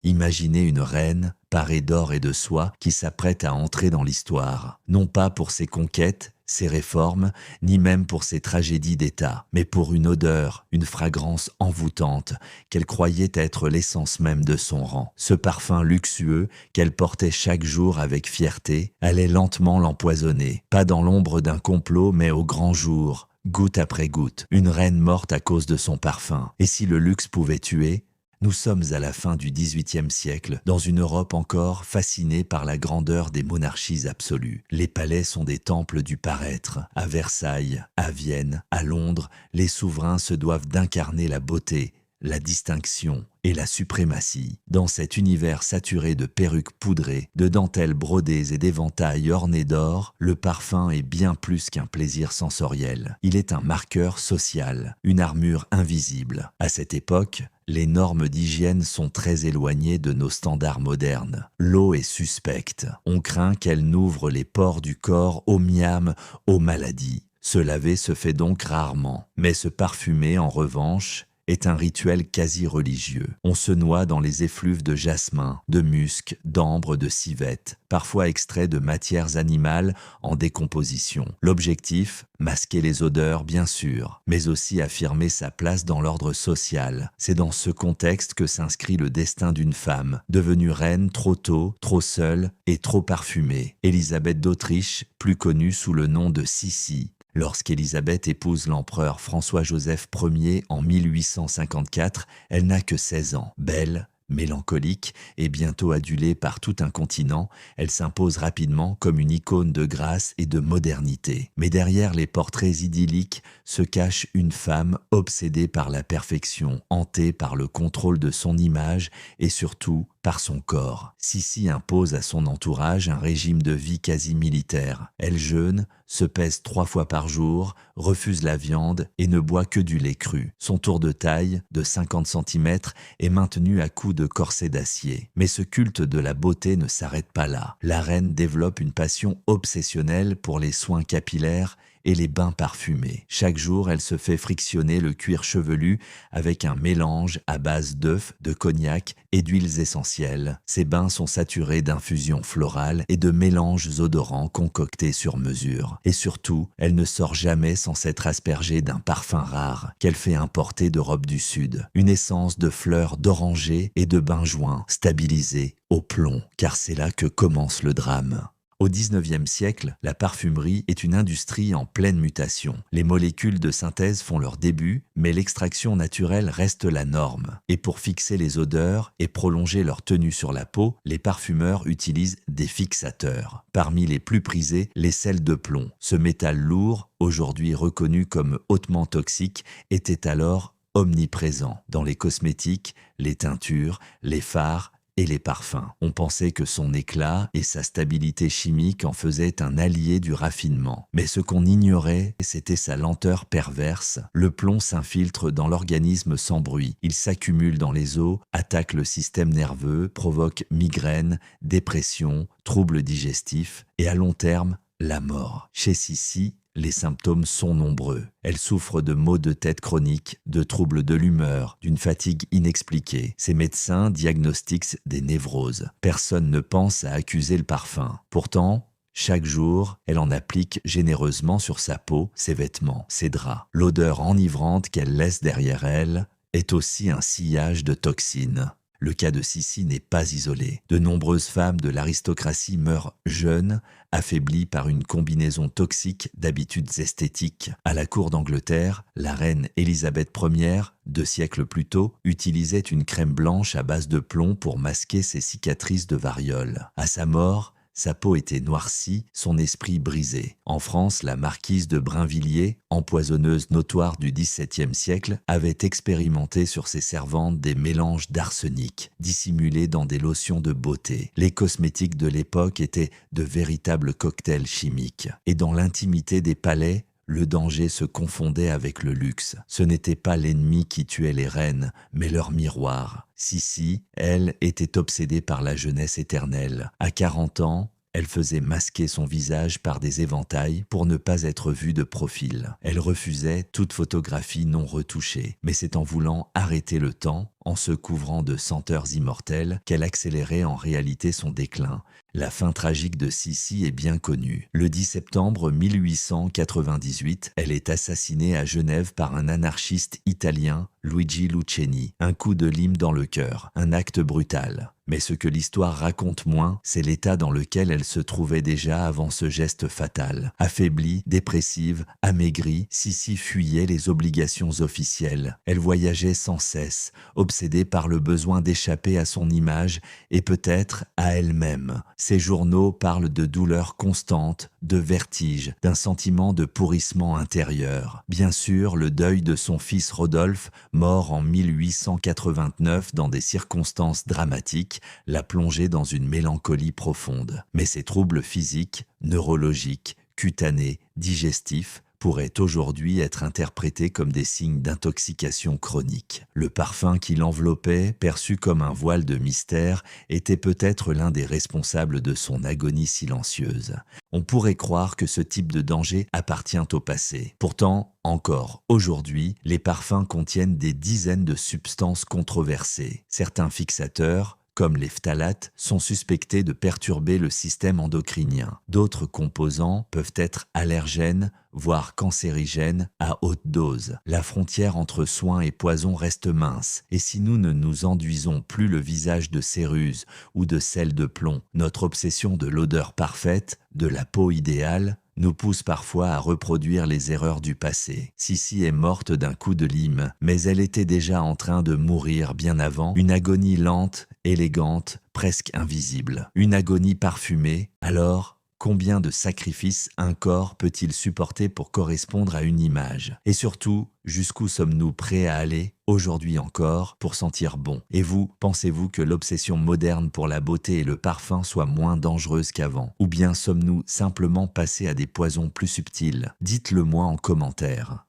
Imaginez une reine, parée d'or et de soie, qui s'apprête à entrer dans l'histoire, non pas pour ses conquêtes, ses réformes, ni même pour ses tragédies d'État, mais pour une odeur, une fragrance envoûtante, qu'elle croyait être l'essence même de son rang. Ce parfum luxueux, qu'elle portait chaque jour avec fierté, allait lentement l'empoisonner, pas dans l'ombre d'un complot, mais au grand jour, goutte après goutte, une reine morte à cause de son parfum. Et si le luxe pouvait tuer, nous sommes à la fin du XVIIIe siècle, dans une Europe encore fascinée par la grandeur des monarchies absolues. Les palais sont des temples du paraître. À Versailles, à Vienne, à Londres, les souverains se doivent d'incarner la beauté, la distinction et la suprématie. Dans cet univers saturé de perruques poudrées, de dentelles brodées et d'éventails ornés d'or, le parfum est bien plus qu'un plaisir sensoriel. Il est un marqueur social, une armure invisible. À cette époque, les normes d'hygiène sont très éloignées de nos standards modernes. L'eau est suspecte. On craint qu'elle n'ouvre les pores du corps aux miasmes, aux maladies. Se laver se fait donc rarement. Mais se parfumer, en revanche, est un rituel quasi religieux. On se noie dans les effluves de jasmin, de musc, d'ambre, de civette, parfois extraits de matières animales en décomposition. L'objectif, masquer les odeurs bien sûr, mais aussi affirmer sa place dans l'ordre social. C'est dans ce contexte que s'inscrit le destin d'une femme, devenue reine trop tôt, trop seule et trop parfumée. Élisabeth d'Autriche, plus connue sous le nom de Sissi. Lorsqu'Élisabeth épouse l'empereur François-Joseph Ier en 1854, elle n'a que 16 ans. Belle, mélancolique et bientôt adulée par tout un continent, elle s'impose rapidement comme une icône de grâce et de modernité. Mais derrière les portraits idylliques se cache une femme obsédée par la perfection, hantée par le contrôle de son image et surtout par son corps. Sissi impose à son entourage un régime de vie quasi militaire. Elle jeûne, se pèse 3 fois par jour, refuse la viande et ne boit que du lait cru. Son tour de taille, de 50 cm, est maintenu à coups de corset d'acier. Mais ce culte de la beauté ne s'arrête pas là. La reine développe une passion obsessionnelle pour les soins capillaires et les bains parfumés. Chaque jour, elle se fait frictionner le cuir chevelu avec un mélange à base d'œufs, de cognac et d'huiles essentielles. Ces bains sont saturés d'infusions florales et de mélanges odorants concoctés sur mesure. Et surtout, elle ne sort jamais sans s'être aspergée d'un parfum rare qu'elle fait importer d'Europe du Sud. Une essence de fleurs d'oranger et de benjoin stabilisée au plomb, car c'est là que commence le drame. Au XIXe siècle, la parfumerie est une industrie en pleine mutation. Les molécules de synthèse font leur début, mais l'extraction naturelle reste la norme. Et pour fixer les odeurs et prolonger leur tenue sur la peau, les parfumeurs utilisent des fixateurs. Parmi les plus prisés, les sels de plomb. Ce métal lourd, aujourd'hui reconnu comme hautement toxique, était alors omniprésent dans les cosmétiques, les teintures, les fards, et les parfums. On pensait que son éclat et sa stabilité chimique en faisaient un allié du raffinement. Mais ce qu'on ignorait, c'était sa lenteur perverse. Le plomb s'infiltre dans l'organisme sans bruit. Il s'accumule dans les os, attaque le système nerveux, provoque migraines, dépression, troubles digestifs et à long terme, la mort. Chez Sissi, les symptômes sont nombreux. Elle souffre de maux de tête chroniques, de troubles de l'humeur, d'une fatigue inexpliquée. Ses médecins diagnostiquent des névroses. Personne ne pense à accuser le parfum. Pourtant, chaque jour, elle en applique généreusement sur sa peau, ses vêtements, ses draps. L'odeur enivrante qu'elle laisse derrière elle est aussi un sillage de toxines. Le cas de Sissi n'est pas isolé. De nombreuses femmes de l'aristocratie meurent jeunes, affaiblies par une combinaison toxique d'habitudes esthétiques. À la cour d'Angleterre, la reine Élisabeth Ier, 2 siècles plus tôt, utilisait une crème blanche à base de plomb pour masquer ses cicatrices de variole. À sa mort, sa peau était noircie, son esprit brisé. En France, la marquise de Brinvilliers, empoisonneuse notoire du XVIIe siècle, avait expérimenté sur ses servantes des mélanges d'arsenic, dissimulés dans des lotions de beauté. Les cosmétiques de l'époque étaient de véritables cocktails chimiques. Et dans l'intimité des palais, le danger se confondait avec le luxe. Ce n'était pas l'ennemi qui tuait les reines, mais leur miroir. Sissi, elle, était obsédée par la jeunesse éternelle. À 40 ans, Elle faisait masquer son visage par des éventails pour ne pas être vue de profil. Elle refusait toute photographie non retouchée. Mais c'est en voulant arrêter le temps, en se couvrant de senteurs immortelles, qu'elle accélérait en réalité son déclin. La fin tragique de Sissi est bien connue. Le 10 septembre 1898, elle est assassinée à Genève par un anarchiste italien, Luigi Lucchini. Un coup de lime dans le cœur, un acte brutal. Mais ce que l'histoire raconte moins, c'est l'état dans lequel elle se trouvait déjà avant ce geste fatal. Affaiblie, dépressive, amaigrie, Sissi fuyait les obligations officielles. Elle voyageait sans cesse, obsédée par le besoin d'échapper à son image et peut-être à elle-même. Ses journaux parlent de douleurs constantes, de vertige, d'un sentiment de pourrissement intérieur. Bien sûr, le deuil de son fils Rodolphe, mort en 1889 dans des circonstances dramatiques, l'a plongé dans une mélancolie profonde. Mais ses troubles physiques, neurologiques, cutanés, digestifs, pourraient aujourd'hui être interprétés comme des signes d'intoxication chronique. Le parfum qui l'enveloppait, perçu comme un voile de mystère, était peut-être l'un des responsables de son agonie silencieuse. On pourrait croire que ce type de danger appartient au passé. Pourtant, encore aujourd'hui, les parfums contiennent des dizaines de substances controversées. Certains fixateurs, comme les phtalates, sont suspectés de perturber le système endocrinien. D'autres composants peuvent être allergènes, voire cancérigènes à haute dose. La frontière entre soin et poison reste mince, et si nous ne nous enduisons plus le visage de céruse ou de sel de plomb, notre obsession de l'odeur parfaite, de la peau idéale, nous pousse parfois à reproduire les erreurs du passé. Sissi est morte d'un coup de lime, mais elle était déjà en train de mourir bien avant, une agonie lente, élégante, presque invisible. Une agonie parfumée, alors combien de sacrifices un corps peut-il supporter pour correspondre à une image? Et surtout, jusqu'où sommes-nous prêts à aller, aujourd'hui encore, pour sentir bon? Et vous, pensez-vous que l'obsession moderne pour la beauté et le parfum soit moins dangereuse qu'avant? Ou bien sommes-nous simplement passés à des poisons plus subtils? Dites-le moi en commentaire.